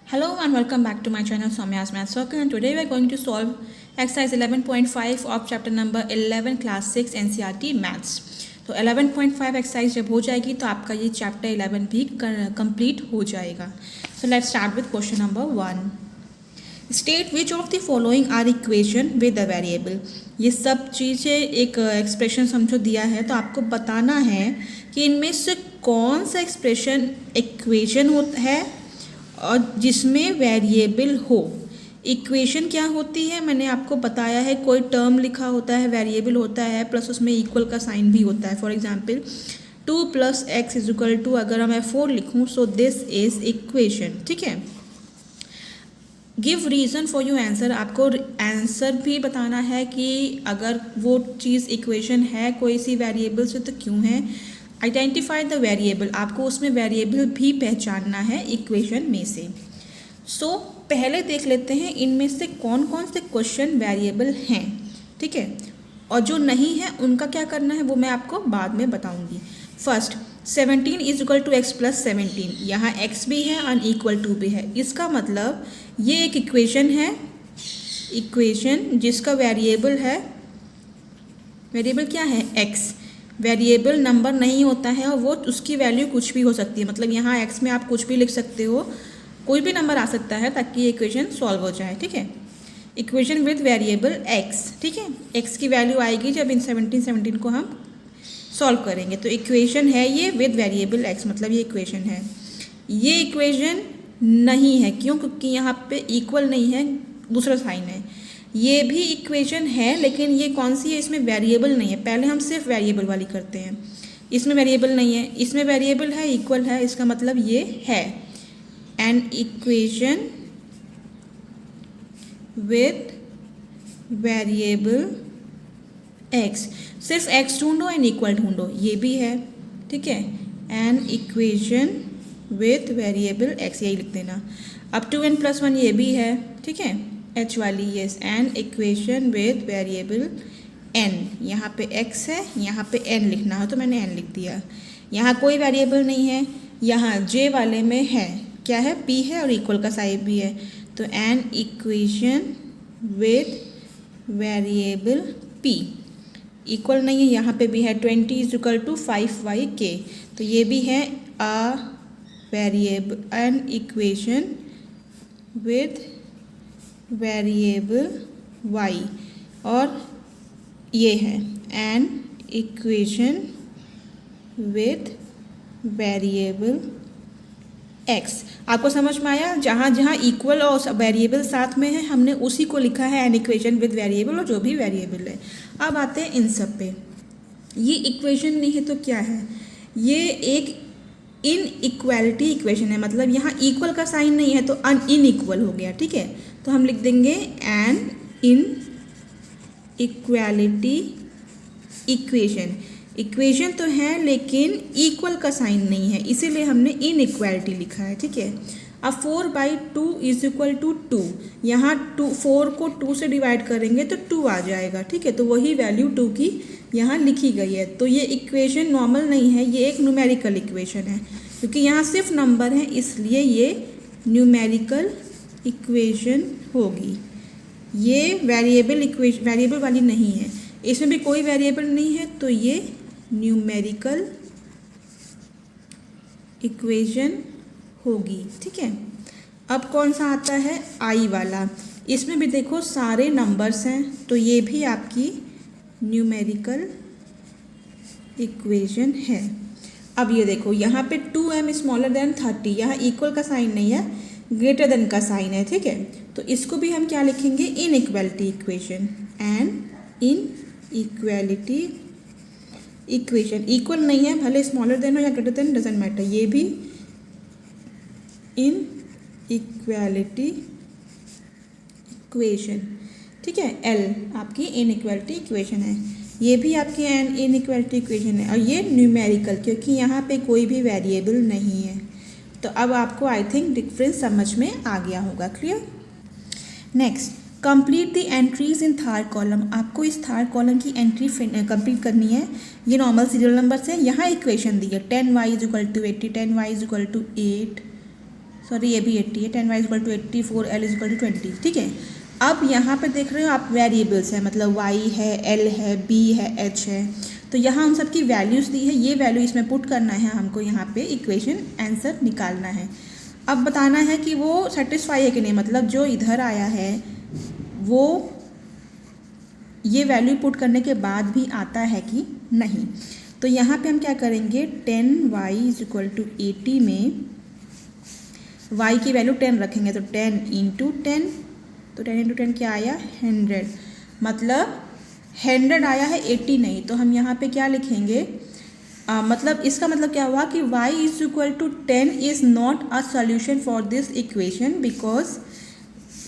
Hello and welcome back to my channel Soumya's Math Circle, and today we are going to solve exercise 11.5 of chapter number 11 class 6 NCERT Maths. तो 11.5 exercise जब हो जाएगी तो आपका ये chapter 11 भी complete हो जाएगा. So let's start with question number 1. State which of the following are equation with a variable. ये सब चीज़ें एक एक्सप्रेशन समझो दिया है तो आपको बताना है कि इनमें से कौन सा एक्सप्रेशन इक्वेशन है और जिसमें वेरिएबल हो. इक्वेशन क्या होती है मैंने आपको बताया है. कोई टर्म लिखा होता है, वेरिएबल होता है, प्लस उसमें इक्वल का साइन भी होता है. फॉर एग्जांपल 2 + x = अगर मैं 4 लिखूं सो दिस इज इक्वेशन. ठीक है. Give reason for your answer. आपको आंसर भी बताना है कि अगर वो चीज़ इक्वेशन है कोई सी वेरिएबल से तो क्यों है. Identify the variable. आपको उसमें वेरिएबल भी पहचानना है इक्वेशन में से. सो पहले देख लेते हैं इनमें से कौन कौन से क्वेश्चन वेरिएबल हैं. ठीक है. और जो नहीं है उनका क्या करना है वो मैं आपको बाद में बताऊंगी. First 17 = x + 17. यहाँ x भी है और इक्वल टू भी है. इसका मतलब ये एक इक्वेशन है. इक्वेशन जिसका वेरिएबल है, वेरिएबल क्या है x. वेरिएबल नंबर नहीं होता है और वो उसकी वैल्यू कुछ भी हो सकती है. मतलब यहाँ x में आप कुछ भी लिख सकते हो, कोई भी नंबर आ सकता है ताकि ये इक्वेशन सॉल्व हो जाए. ठीक है. Equation with variable x. ठीक है. x की वैल्यू आएगी जब इन 17 को हम सॉल्व करेंगे. तो इक्वेशन है ये विद वेरिएबल x, मतलब ये इक्वेशन है. ये इक्वेशन नहीं है. क्यों? क्योंकि यहाँ पे इक्वल नहीं है, दूसरा साइन है. ये भी इक्वेशन है लेकिन ये कौन सी है, इसमें वेरिएबल नहीं है. पहले हम सिर्फ वेरिएबल वाली करते हैं. इसमें वेरिएबल नहीं है, इसमें वेरिएबल है, इक्वल है. इसका मतलब ये है an equation with variable x. सिर्फ x ढूंढो एंड इक्वल ढूंढो, ये भी है. ठीक है. An equation with variable x, यही लिख देना. अब 2n + 1 ये भी है. ठीक है. h वाली yes. An equation with variable n. यहाँ पे x है, यहाँ पे n लिखना है तो मैंने n लिख दिया. यहाँ कोई वेरिएबल नहीं है. यहाँ j वाले में है, क्या है, p है और इक्वल का साइन भी है. तो an equation with variable p. Equal नहीं है, यहाँ पे भी है. 20 = 5y(k). तो ये भी है a variable, an equation with variable y. और ये है an equation with variable x. आपको समझ में आया. जहाँ जहाँ इक्वल और वेरिएबल साथ में है हमने उसी को लिखा है एन इक्वेशन विद वेरिएबल, और जो भी वेरिएबल है. अब आते हैं इन सब पे. ये इक्वेशन नहीं है तो क्या है, ये एक इनइक्वालिटी इक्वेशन है. मतलब यहाँ इक्वल का साइन नहीं है तो अनइक्वल हो गया. ठीक है. तो हम लिख देंगे एन इनइक्वालिटी इक्वेशन. इक्वेशन तो है लेकिन इक्वल का साइन नहीं है, इसीलिए हमने इनइक्वालिटी लिखा है. ठीक है. अब 4/2 = 2. यहाँ 4 को 2 से डिवाइड करेंगे तो 2 आ जाएगा. ठीक है. तो वही वैल्यू 2 की यहाँ लिखी गई है. तो ये इक्वेशन नॉर्मल नहीं है, ये एक न्यूमेरिकल इक्वेशन है. क्योंकि यहाँ सिर्फ नंबर है इसलिए ये न्यूमेरिकल इक्वेशन होगी. ये वेरिएबल वाली नहीं है, इसमें भी कोई वेरिएबल नहीं है तो ये न्यूमेरिकल इक्वेशन होगी. ठीक है. अब कौन सा आता है, आई वाला. इसमें भी देखो सारे नंबर्स हैं तो ये भी आपकी न्यूमेरिकल इक्वेशन है. अब ये देखो यहाँ पे 2m > 30. यहाँ इक्वल का साइन नहीं है, ग्रेटर देन का साइन है. ठीक है. तो इसको भी हम क्या लिखेंगे, inequality equation. And inequality equation. Equal नहीं है, भले स्मॉलर देन हो या ग्रेटर देन, डजेंट मैटर. ये भी इनइक्वालिटी इक्वेशन. ठीक है. एल आपकी इनइक्वालिटी इक्वेशन है. ये भी आपकी इनइक्वालिटी इक्वेशन है और ये न्यूमेरिकल, क्योंकि यहाँ पे कोई भी वेरिएबल नहीं है. तो अब आपको आई थिंक डिफरेंस समझ में आ गया होगा. Clear. Next, complete the entries in third column. आपको इस थर्ड कॉलम की एंट्री कंप्लीट करनी है. ये नॉर्मल सीरियल नंबर से. यहाँ इक्वेशन दी है 10y = 80, 10y = 8, सॉरी ये भी 80 है, 10y equal to 80, 4l equal to 20, ठीक है। अब यहाँ पे देख रहे हो आप वेरिएबल्स है, मतलब y है, l है, b है, h है, तो यहाँ उन सब की वैल्यूज़ दी है, ये वैल्यू इसमें पुट करना है हमको, यहाँ पे इक्वेशन आंसर निकालना है। अब बताना है कि वो सेटिस्फाई है कि नहीं, मतलब जो इधर आया है वो ये वैल्यू पुट करने के बाद भी आता है कि नहीं। तो यहाँ पे हम क्या करेंगे, 10y इज इक्वल टू 80 में y की वैल्यू 10 रखेंगे, तो 10 इंटू 10, तो 10 इंटू 10 क्या आया 100, मतलब 100 आया है 80 नहीं। तो हम यहाँ पे क्या लिखेंगे, मतलब इसका मतलब क्या हुआ कि y is equal to 10 is not a solution for this equation, because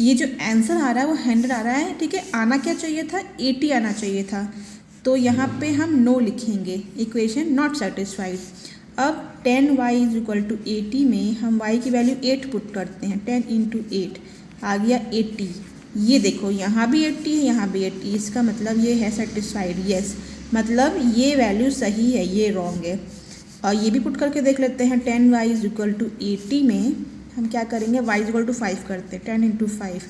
ये जो आंसर आ रहा है वो 100 आ रहा है, ठीक है। आना क्या चाहिए था, 80 आना चाहिए था, तो यहाँ पे हम नो लिखेंगे, इक्वेशन नॉट सेटिस्फाइड। अब 10y इज इक्वल टू 80 में हम y की वैल्यू 8 पुट करते हैं, 10 इंटू 8 आ गया 80। ये देखो यहाँ भी 80 है, यहाँ भी 80, इसका मतलब ये है सेटिस्फाइड, यस, मतलब ये वैल्यू सही है, ये रॉन्ग है। और ये भी पुट करके देख लेते हैं, 10y इज इक्वल टू 80 में हम क्या करेंगे, y इज इक्वल टू 5 करते हैं, 10 इंटू 5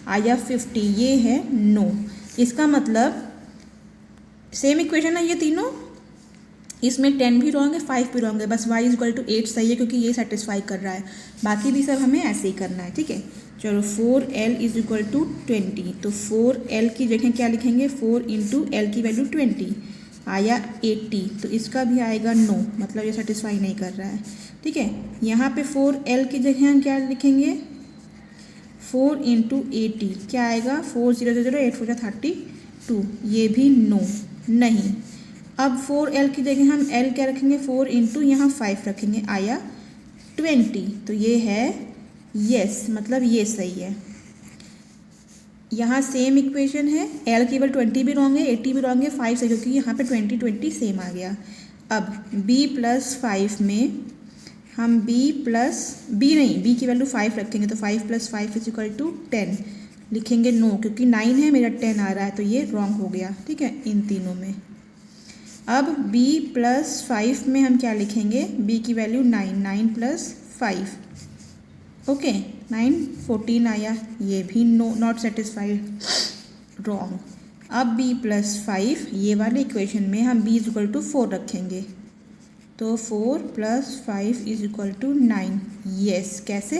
आया 50, ये है नो। इसका मतलब सेम इक्वेशन है ये तीनों, इसमें 10 भी रॉन्ग है, 5 भी रॉन्ग है, बस y इज इक्वल टू 8 सही है क्योंकि ये सेटिस्फाई कर रहा है, बाकी भी सब हमें ऐसे ही करना है, ठीक है। चलो 4l इज इक्वल टू 20, तो 4l की जगह क्या लिखेंगे, 4 इंटू l की वैल्यू 20 आया 80, तो इसका भी आएगा नो, मतलब ये सेटिस्फाई नहीं कर रहा है, ठीक है। यहाँ पे 4l की जगह हम क्या लिखेंगे, 4 इंटू 80 क्या आएगा, 4 0 0 0 8 4 32, ये भी नो नहीं। अब 4l की जगह हम l क्या रखेंगे, 4 इंटू यहाँ 5 रखेंगे, आया 20, तो ये है यस, मतलब ये सही है। यहाँ सेम इक्वेशन है, l केवल 20 भी रॉन्ग है, 80 भी रॉन्ग है, 5 से, क्योंकि यहाँ पे 20 20 सेम आ गया। अब b प्लस 5 में हम b की वैल्यू 5 रखेंगे, तो 5 प्लस 5 इज इक्वल टू 10 लिखेंगे, नो, क्योंकि 9 है, मेरा 10 आ रहा है, तो ये रॉन्ग हो गया, ठीक है, इन तीनों में। अब b प्लस 5 में हम क्या लिखेंगे, b की वैल्यू 9 प्लस 5, ओके, 9 14 आया, ये भी नो, नॉट सेटिस्फाइड, रॉन्ग। अब b प्लस 5 ये वाले इक्वेशन में हम b इज इक्वल टू 4 रखेंगे, तो 4 plus 5 is equal to 9, yes, कैसे,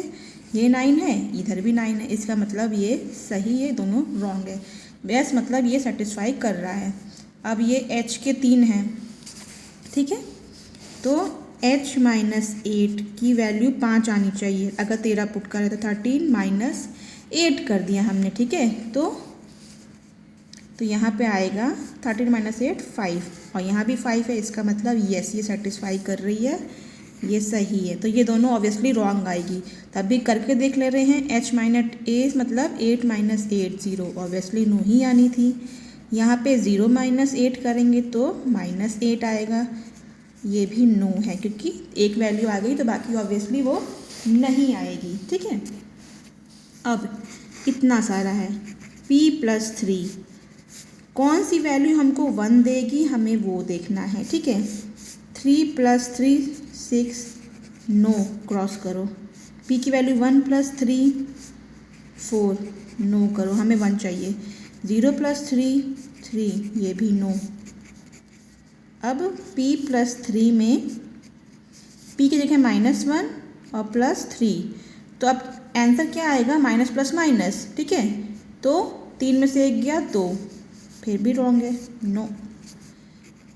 ये 9 है, इधर भी 9 है, इसका मतलब ये सही है, दोनों रॉन्ग है, बस मतलब ये सेटिस्फाई कर रहा है। अब ये h के 3 हैं, ठीक है, तो h माइनस 8 की वैल्यू 5 आनी चाहिए, अगर 13 पुट करें तो 13 माइनस 8 कर दिया हमने, ठीक है, तो यहाँ पे आएगा 13 माइनस 8 5, और यहाँ भी 5 है, इसका मतलब यस, ये सेटिस्फाई कर रही है, ये सही है। तो ये दोनों ऑब्वियसली रॉन्ग आएगी, तब भी करके देख ले रहे हैं, h माइनस ए मतलब 8 माइनस 8 0, ऑब्वियसली नो ही आनी थी। यहाँ पे 0 माइनस 8 करेंगे तो माइनस 8 आएगा, ये भी नो है, क्योंकि एक वैल्यू आ गई तो बाकी ऑब्वियसली वो नहीं आएगी, ठीक है। अब इतना सारा है, p प्लस 3 कौन सी वैल्यू हमको 1 देगी, हमें वो देखना है, ठीक है। 3 प्लस 3 6, नो, क्रॉस करो, p की वैल्यू 1 प्लस 3 4, नो करो, हमें 1 चाहिए। 0 प्लस 3 3, ये भी नो। अब p प्लस 3 में p की जगह -1 और प्लस 3, तो अब आंसर क्या आएगा, माइनस प्लस माइनस, ठीक है, तो 3 में से 1 गया 2, फिर भी रॉन्ग है, नो।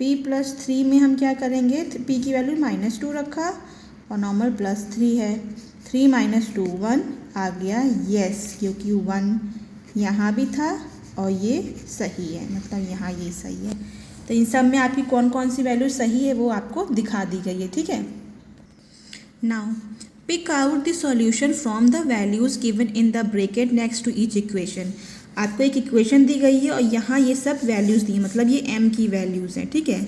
p प्लस 3 में हम क्या करेंगे, p की वैल्यू -2 रखा और नॉर्मल प्लस 3 है, 3 माइनस 2 1 आ गया, यस, क्योंकि 1 यहाँ भी था और ये सही है, मतलब यहाँ ये सही है। तो इन सब में आपकी कौन कौन सी वैल्यू सही है वो आपको दिखा दी गई है, ठीक है। Now pick out the solution from the values given in the bracket next to each equation. आपको एक इक्वेशन दी गई है और यहाँ ये सब वैल्यूज़ दी है, मतलब ये m की वैल्यूज़ हैं, ठीक है।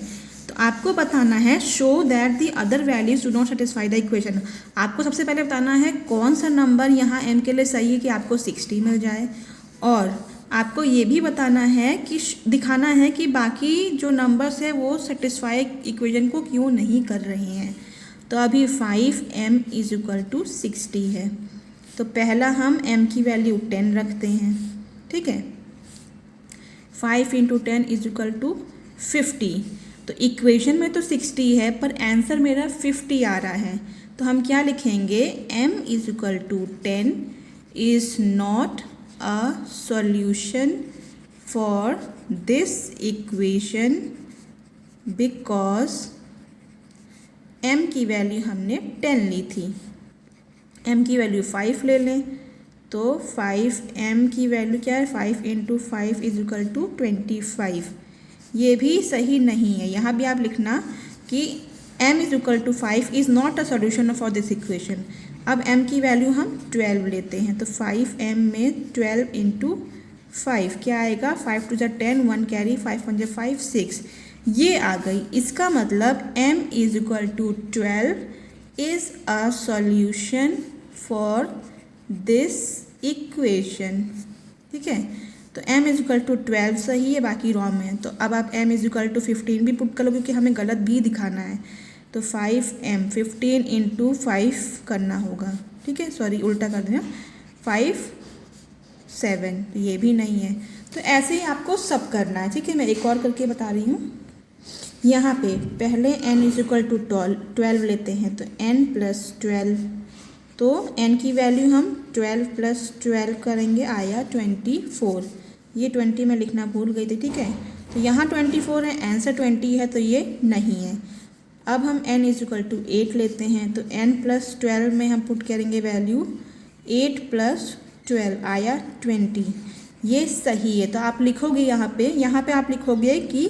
तो आपको बताना है show that the other values do not satisfy the equation. आपको सबसे पहले बताना है कौन सा नंबर यहाँ m के लिए सही है कि आपको 60 मिल जाए, और आपको ये भी बताना है कि दिखाना है कि बाकी जो नंबर्स है वो सेटिस्फाई इक्वेशन को क्यों नहीं कर रहे हैं। तो अभी 5m इज इक्वल टू 60 है। तो पहला हम m की वैल्यू 10 रखते हैं, ठीक है। 5 इंटू 10 इज इक्वल टू 50। तो इक्वेशन में तो 60 है पर आंसर मेरा 50 आ रहा है, तो हम क्या लिखेंगे, m is equal to 10 is not a solution for this equation because m की वैल्यू हमने 10 ली थी। m की वैल्यू 5 ले लें तो 5m की वैल्यू क्या है, 5 इंटू 5 इज इक्वल टू 25। ये भी सही नहीं है, यहाँ भी आप लिखना कि m is equal to 5 is not a solution for this equation. अब m की वैल्यू हम 12 लेते हैं, तो 5m में 12 इंटू 5 क्या आएगा, 5 टू 10, 1 कैरी, 5 1 5, 6 ये आ गई। इसका मतलब m is equal to 12 is a solution for this equation, ठीक है। तो m इज इक्वल टू 12 सही है, बाकी रॉन्ग है। तो अब आप m इज इक्वल टू 15 भी पुट कर लो क्योंकि हमें गलत भी दिखाना है। तो 5m 15 इंटू 5 करना होगा, ठीक है, सॉरी उल्टा कर देना, 5 7, ये भी नहीं है। तो ऐसे ही आपको सब करना है, ठीक है। मैं एक और करके बता रही हूँ। यहाँ पे पहले n इज इक्वल टू 12 लेते हैं, तो n प्लस 12, तो n की वैल्यू हम 12 प्लस 12 करेंगे, आया 24। ये 20 में लिखना भूल गई थी, ठीक है। तो यहाँ 24 है, आंसर 20 है, तो ये नहीं है। अब हम n इज इक्वल टू 8 लेते हैं, तो n प्लस 12 में हम पुट करेंगे वैल्यू 8 प्लस 12 आया 20, ये सही है। तो आप लिखोगे यहाँ पे आप लिखोगे कि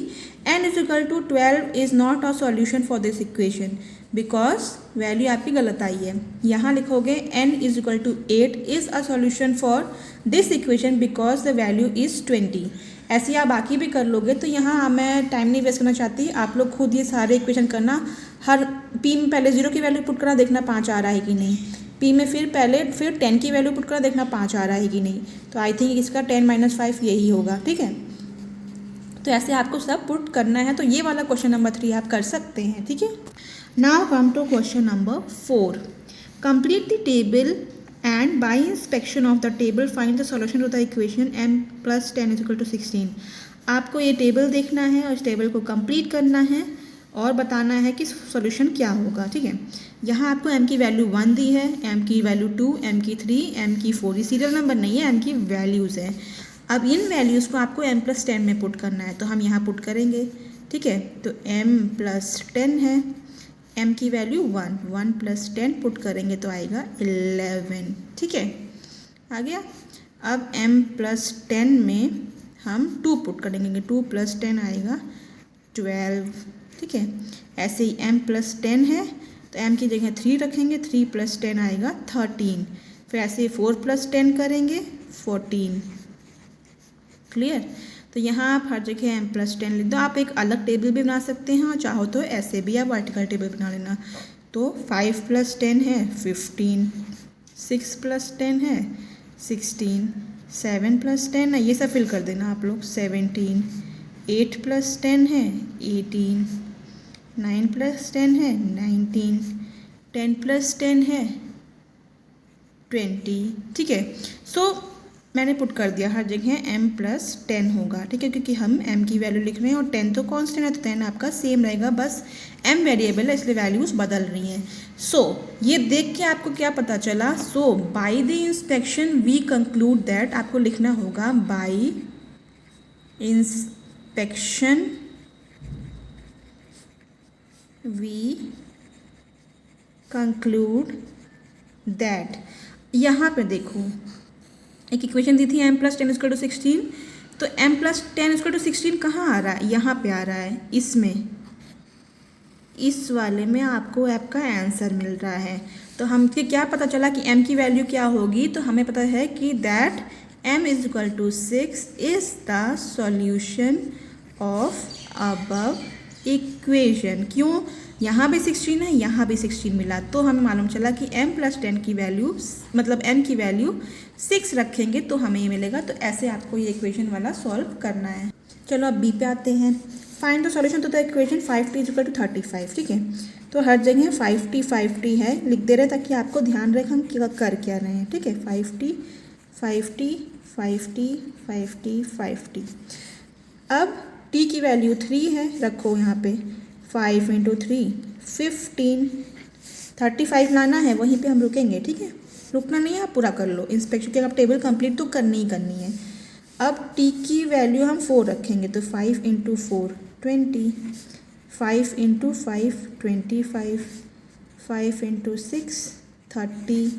n is equal to 12 is not a solution for this equation because value आपकी गलत आई है। यहाँ लिखोगे n is equal to 8 is a solution for this equation because the value is 20। ऐसे आप बाकी भी कर लोगे। तो यहाँ मैं टाइम नहीं वेस्ट करना चाहती, आप लोग खुद ये सारे इक्वेशन करना। हर p में पहले 0 की वैल्यू पुट करना, देखना 5 आ रहा है कि नहीं। p में फिर 10 की वैल्यू पुट करना, देखना 5 आ रहा है कि नहीं। तो आई थिंक इसका 10 - 5 यही होगा, ठीक है। तो ऐसे आपको सब पुट करना है। तो ये वाला क्वेश्चन नंबर 3 आप कर सकते हैं, ठीक है। Now come to question number 4। Complete the table and by inspection of the table find the solution to the equation m plus 10 is equal to 16। आपको ये टेबल देखना है और इस टेबल को कंप्लीट करना है और बताना है कि सॉल्यूशन क्या होगा, ठीक है। यहाँ आपको m की वैल्यू 1 दी है, m की वैल्यू 2, m की 3, m की 4, ये सीरियल नंबर नहीं है, m की वैल्यूज़ है। अब इन वैल्यूज़ को आपको m प्लस 10 में पुट करना है, तो हम यहाँ पुट करेंगे, ठीक है। तो m प्लस 10 है, m की वैल्यू 1 प्लस 10 पुट करेंगे तो आएगा 11, ठीक है, आ गया। अब m प्लस 10 में हम 2 पुट करेंगे, 2 प्लस 10 आएगा 12, ठीक है। ऐसे ही m प्लस 10 है तो m की जगह 3 रखेंगे, 3 प्लस 10 आएगा 13। फिर ऐसे ही 4 प्लस 10 करेंगे 14, क्लियर। तो यहाँ आप हर जगह m प्लस 10 लिख दो। आप एक अलग टेबल भी बना सकते हैं और चाहो तो ऐसे भी आप वर्टिकल टेबल बना लेना। तो 5 प्लस 10 है 15, 6 प्लस 10 है 16, 7 प्लस 10 है, ये सब फिल कर देना आप लोग, 17, 8 प्लस 10 है 18, 9 प्लस 10 है 19, 10 प्लस 10 है 20, ठीक है। सो मैंने पुट कर दिया हर जगह m प्लस 10 होगा, ठीक है, क्योंकि हम m की वैल्यू लिख रहे हैं और 10 तो कांस्टेंट है, तो 10 आपका सेम रहेगा, बस m वेरिएबल है इसलिए वैल्यूज़ बदल रही हैं। सो ये देख के आपको क्या पता चला, so by the inspection we conclude that, आपको लिखना होगा by inspection we conclude that. यहाँ पे देखो एक इक्वेशन दी थी m प्लस 10 इक्वल टू 16, तो m प्लस 10 इक्वल टू 16 कहाँ आ रहा है, यहाँ पे आ रहा है, इसमें, इस वाले में आपको आपका आंसर मिल रहा है। तो हमको क्या पता चला कि m की वैल्यू क्या होगी, तो हमें पता है कि that m is equal to 6 is the solution of above equation. क्यों, यहाँ भी 16 है, यहाँ भी 16 मिला, तो हमें मालूम चला कि m प्लस 10 की वैल्यू, मतलब m की वैल्यू 6 रखेंगे तो हमें ये मिलेगा। तो ऐसे आपको ये इक्वेशन वाला सॉल्व करना है। चलो अब b पे आते हैं। Find the solution to the equation 5t is equal to 35, ठीक है। तो हर जगह 5t है, लिख दे रहे ताकि आपको ध्यान रहे हम कर क्या रहे हैं, ठीक है। 5t। अब t की वैल्यू 3 है, रखो यहाँ पे 5 × 3 15। 35 लाना है, वहीं पे हम रुकेंगे, ठीक है। रुकना नहीं है, आप पूरा कर लो। इंस्पेक्शन के आप टेबल कंप्लीट तो करनी ही करनी है। अब t की वैल्यू हम 4 रखेंगे, तो 5 × 4 20, 5 × 5 25, 5 × 6 30,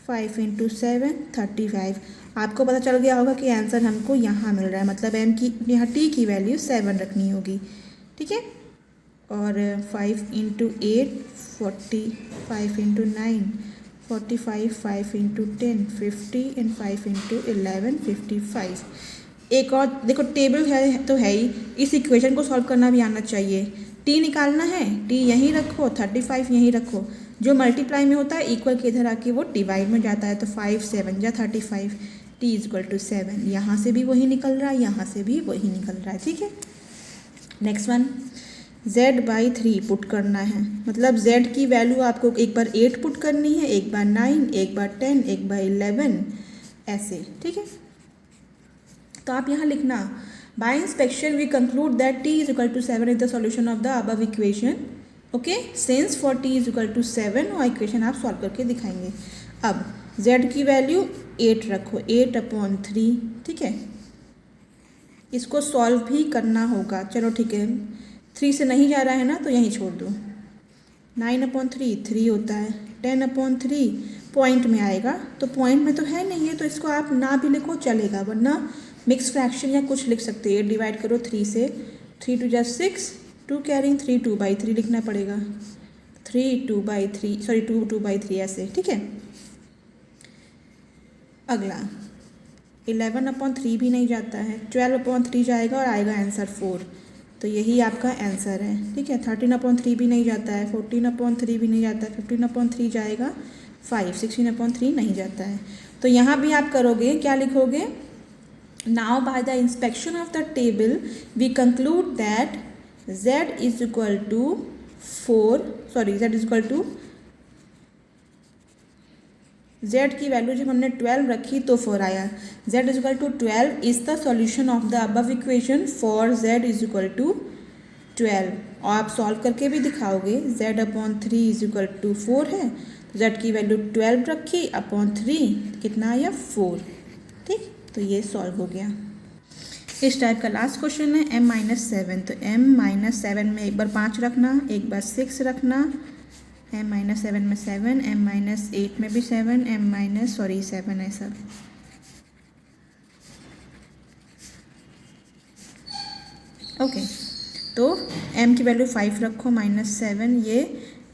5 × 7 35। आपको पता चल गया होगा कि आंसर हमको यहाँ मिल रहा है, मतलब m की यहाँ t की वैल्यू 7 रखनी होगी, ठीक है। और 5 × 8 40, 5 × 9 45, 5 × 10 50 एंड 5 × 11 55। एक और देखो, टेबल है तो है ही, इस इक्वेशन को सॉल्व करना भी आना चाहिए। t निकालना है, t यहीं रखो, 35 यहीं रखो, जो मल्टीप्लाई में होता है इक्वल के इधर आके वो डिवाइड में जाता है, तो 5 7 या 35, t = 7। यहाँ से भी वही निकल रहा है, यहाँ से भी वही निकल रहा है, ठीक है। नेक्स्ट वन, z/3 पुट करना है, मतलब z की वैल्यू आपको एक बार 8 पुट करनी है, एक बार 9, एक बार 10, एक बार 11, ऐसे, ठीक है। तो आप यहाँ लिखना, by inspection we conclude that t = 7 is the solution of the above equation, okay. Since for t = 7 और इक्वेशन आप सॉल्व करके दिखाएंगे। अब z की वैल्यू 8 रखो, 8/3, ठीक है। इसको सॉल्व भी करना होगा, चलो ठीक है। 3 से नहीं जा रहा है ना, तो यहीं छोड़ दो। 9/3 3 होता है, 10/3 पॉइंट में आएगा, तो पॉइंट में तो है नहीं है, तो इसको आप ना भी लिखो चलेगा, वरना मिक्स फ्रैक्शन या कुछ लिख सकते हैं। डिवाइड करो 3 से, 3 × 2 = 6, 2 कैरिंग 3 2/3 लिखना पड़ेगा, 3 2/3 सॉरी 2 2/3 ऐसे, ठीक है। अगला 11/3 भी नहीं जाता है, 12/3 जाएगा और आएगा आंसर 4, तो यही आपका आंसर है, ठीक है। 13/3 भी नहीं जाता है, 14/3 भी नहीं जाता है, 15/3 जाएगा 5, 16/3 नहीं जाता है। तो यहाँ भी आप करोगे, क्या लिखोगे, now by the inspection of the table we conclude that z = 4 sorry z की वैल्यू जब हमने 12 रखी तो 4 आया। z = 12 is the solution of the above equation for z = 12। और आप सॉल्व करके भी दिखाओगे, z/3 = 4 है, z की वैल्यू 12 रखी अपॉन 3 कितना आया 4, ठीक। तो ये सॉल्व हो गया। इस टाइप का लास्ट क्वेश्चन है m-7, तो m-7 में एक बार 5 रखना, एक बार 6 रखना, m-7 में 7, m-8 में भी 7, m-7 है सब। ओके, तो m की वैल्यू 5 रखो, -7 ये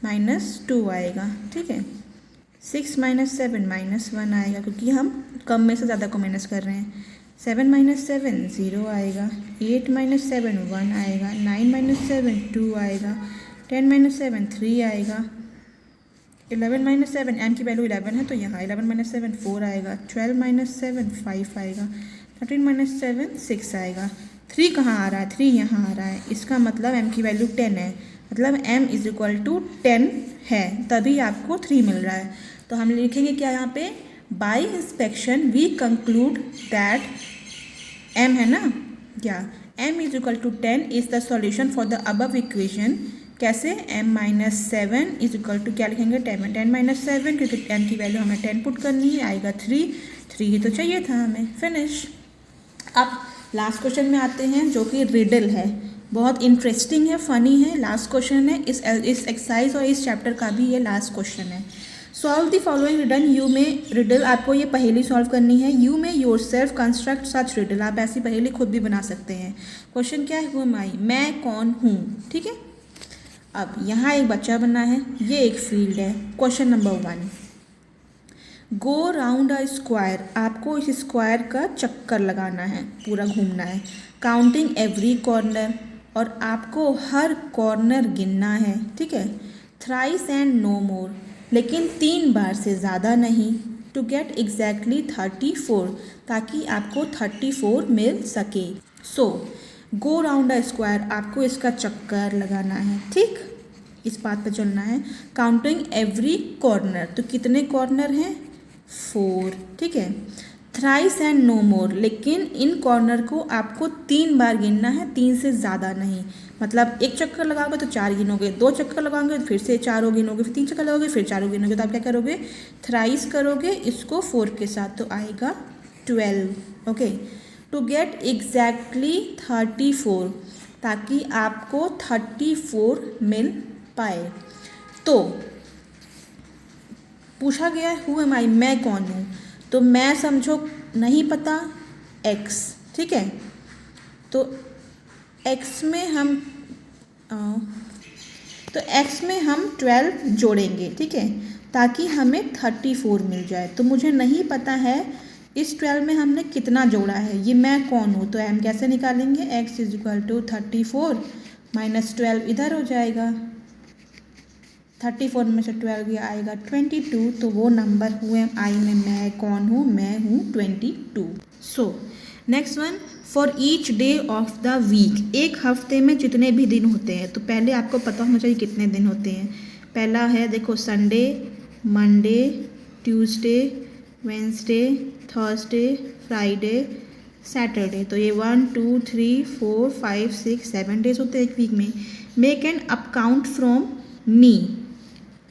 -2 आएगा, ठीक है। 6 - 7 -1 आएगा, क्योंकि हम कम में से ज़्यादा को माइनस कर रहे हैं। 7 - 7 0 आएगा, 8 - 7 1 आएगा, 9 - 7 2 आएगा, 10 - 7 3 आएगा, 11 - 7 m की वैल्यू 11 है, तो यहाँ 11 - 7 4 आएगा, 12 - 7 5 आएगा, 13 - 7 6 आएगा। 3 कहाँ आ रहा है, 3 यहाँ आ रहा है, इसका मतलब m की वैल्यू 10 है, मतलब m = 10 है, तभी आपको 3 मिल रहा है। तो हम लिखेंगे क्या यहाँ पे, by inspection we conclude that m है ना, क्या m = 10 is the solution for the above equation. कैसे, m-7 = क्या लिखेंगे, 10 - 7, क्योंकि m की वैल्यू हमें 10 पुट करनी है, आएगा 3 ही तो चाहिए था हमें, फिनिश। अब लास्ट क्वेश्चन में आते हैं, जो कि रिडल है, बहुत इंटरेस्टिंग है, फनी है, लास्ट क्वेश्चन है इस एक्सरसाइज और इस चैप्टर का भी ये लास्ट क्वेश्चन है। Solve the following riddle, you में रिडल, आपको ये पहेली सॉल्व करनी है। यू में your self construct such riddle, आप ऐसी पहेली खुद भी बना सकते हैं। क्वेश्चन क्या है, मैं कौन हूँ, ठीक है। अब यहाँ एक बच्चा बना है, ये एक फील्ड है। Question number 1, go round a square, आपको इस स्क्वायर का चक्कर लगाना है, पूरा घूमना है, काउंटिंग एवरी कॉर्नर, और आपको हर कॉर्नर गिनना है, ठीक है। थ्राइस एंड नो मोर, लेकिन 3 बार से ज़्यादा नहीं, टू गेट एग्जैक्टली 34, ताकि आपको 34 मिल सके। सो गो राउंड अ स्क्वायर, आपको इसका चक्कर लगाना है, ठीक। इस बात पर चलना है। काउंटिंग एवरी कॉर्नर, तो कितने कॉर्नर हैं? 4, ठीक है। थ्राइस एंड नो मोर, लेकिन इन कॉर्नर को आपको 3 बार गिनना है, 3 से ज़्यादा नहीं। मतलब एक चक्कर लगाओगे तो 4 गिनोगे, 2 चक्कर लगाओगे तो फिर से 4 गिनोगे, फिर 3 चक्कर लगाओगे फिर 4 गिनोगे। तो आप क्या करोगे? थ्राइस करोगे इसको 4 के साथ, तो आएगा 12। ओके, टू गेट एग्जैक्टली 34, ताकि आपको 34 मिल पाए। तो पूछा गया हु एम आई, मैं कौन हूँ। तो मैं समझो नहीं पता, x, ठीक है। तो x में हम 12 जोड़ेंगे, ठीक है, ताकि हमें 34 मिल जाए। तो मुझे नहीं पता है इस 12 में हमने कितना जोड़ा है, ये मैं कौन हूँ। तो हम कैसे निकालेंगे? x = 34 - 12 इधर हो जाएगा, 34 में से 12 ये आएगा 22। तो वो नंबर हु एम आई में मैं कौन हूँ? मैं हूँ 22। So next one, for each day of the week, एक हफ्ते में जितने भी दिन होते हैं। तो पहले आपको पता होना चाहिए कितने दिन होते हैं। पहला है देखो Sunday, Monday, Tuesday, Wednesday, Thursday, Friday, Saturday. तो ये 1 2 3 4 5 6 7 डेज होते हैं एक वीक में। Make an up count from me,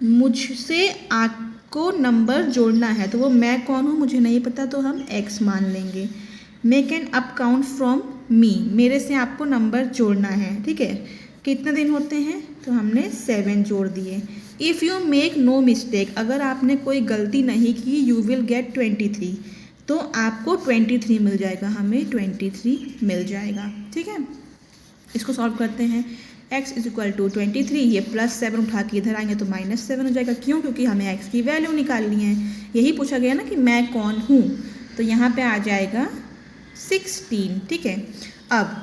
मुझसे आपको नंबर जोड़ना है। तो वो मैं कौन हूँ मुझे नहीं पता, तो हम x मान लेंगे। Make an up count from me, मेरे से आपको नंबर जोड़ना है, ठीक है। कितने दिन होते हैं? तो हमने 7 जोड़ दिए। If you make no mistake, अगर आपने कोई गलती नहीं की, यू विल गेट 23, तो आपको 23 मिल जाएगा, हमें 23 मिल जाएगा, ठीक है। इसको सॉल्व करते हैं। x = 23, ये +7 उठा के इधर आएंगे तो -7 हो जाएगा। क्यों? क्योंकि हमें x की वैल्यू निकालनी है। यही पूछा गया ना कि मैं कौन हूँ। तो यहाँ पे आ जाएगा 16, ठीक है। अब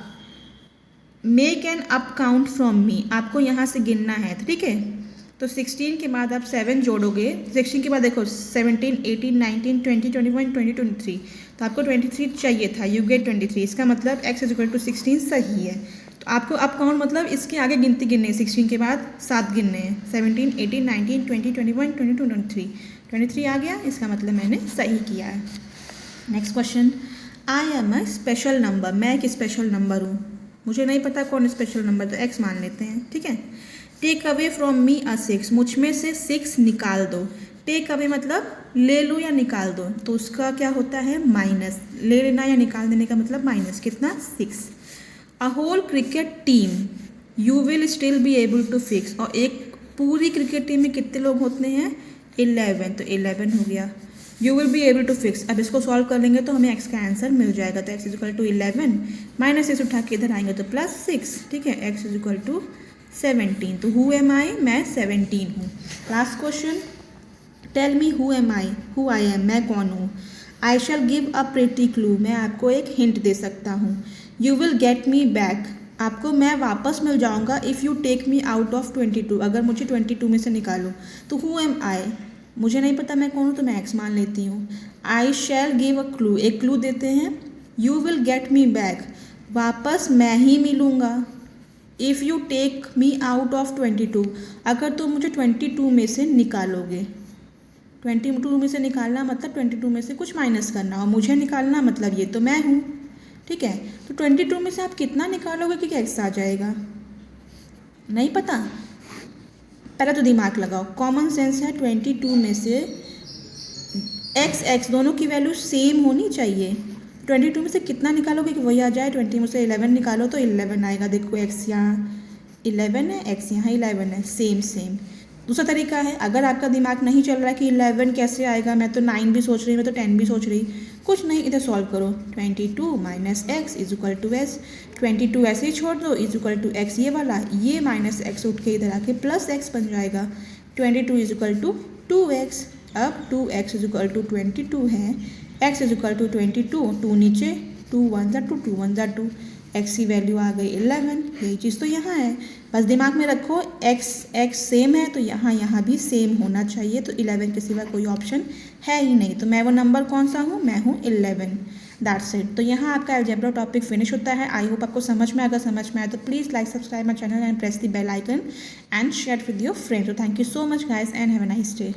make an up count from me, आपको यहाँ से गिनना है, ठीक है। तो 16 के बाद आप 7 जोड़ोगे, 16 के बाद देखो 17 18 19 20 21 22 23, तो आपको 23 चाहिए था, यू गेट 23। इसका मतलब x = 16 सही है। तो आपको अप काउंट मतलब इसके आगे गिनती गिननी है, 16 के बाद 7 गिनने हैं, 17 18 19 20 21 22 23, 23 आ गया, इसका मतलब मैंने सही किया है। Next question, I am a special number, मैं एक स्पेशल नंबर हूँ। मुझे नहीं पता कौन स्पेशल नंबर, तो x मान लेते हैं, ठीक है। टेक अवे फ्रॉम मी अ 6, मुझ में से 6 निकाल दो। टेक अवे मतलब ले लो या निकाल दो, तो उसका क्या होता है? माइनस। ले लेना या निकाल देने का मतलब माइनस, कितना? 6। A whole cricket team you will still be able to fix, और एक पूरी क्रिकेट टीम में कितने लोग होते हैं? 11, तो 11 हो गया। You will be able to fix, अब इसको सॉल्व कर लेंगे तो हमें x का आंसर मिल जाएगा। तो x = 11, -6 उठा के इधर आएंगे तो +6, ठीक है। x = 17, तो हु एम आई, मैं 17 हूँ। Last question, tell me who am I, who I am, मैं कौन हूँ। I shall give a pretty clue, मैं आपको एक हिंट दे सकता हूँ। You will get me back, आपको मैं वापस मिल जाऊँगा। If you take me out of 22, अगर मुझे 22 में से निकालो। तो हु एम आई, मुझे नहीं पता मैं कौन हूँ, तो मैं x मान लेती हूँ। I shall give a clue, एक क्लू देते हैं। You will get me back, वापस मैं ही मिलूँगा। If you take me out of 22, अगर तुम मुझे 22 में से निकालोगे। 22 में से निकालना मतलब 22 में से कुछ माइनस करना, और मुझे निकालना मतलब ये तो मैं हूँ, ठीक है। तो 22 में से आप कितना निकालोगे कि x आ जाएगा? नहीं पता? पहले तो दिमाग लगाओ, कॉमन सेंस है। 22 में से x दोनों की वैल्यू सेम होनी चाहिए। 22 में से कितना निकालोगे कि वही आ जाए? 20 में से 11 निकालो तो 11 आएगा। देखो x यहाँ 11 है, x यहाँ 11 है, सेम। दूसरा तरीका है, अगर आपका दिमाग नहीं चल रहा है कि 11 कैसे आएगा, मैं तो 9 भी सोच रही, मैं तो 10 भी सोच रही, कुछ नहीं, इधर सॉल्व करो। 22 - x = s, 22 ऐसे ही छोड़ दो, = x, ये वाला, ये -x उठ के इधर आके +x बन जाएगा। 22 = 2x, अब 2x = 22 है, x = 22, 2 नीचे, 2 1 2, 2 1 2, x की वैल्यू आ गई 11। यही चीज़ तो यहाँ है, बस दिमाग में रखो x सेम है तो यहाँ भी सेम होना चाहिए। तो 11 के सिवा कोई ऑप्शन है ही नहीं। तो मैं वो नंबर कौन सा हूँ? मैं हूँ 11। That's it. तो यहाँ आपका अलजेब्रा टॉपिक फिनिश होता है। आई होप आपको समझ में, अगर समझ में आए तो please like subscribe my channel and press the bell icon and share with your friend. तो thank you so much guys and have a nice day.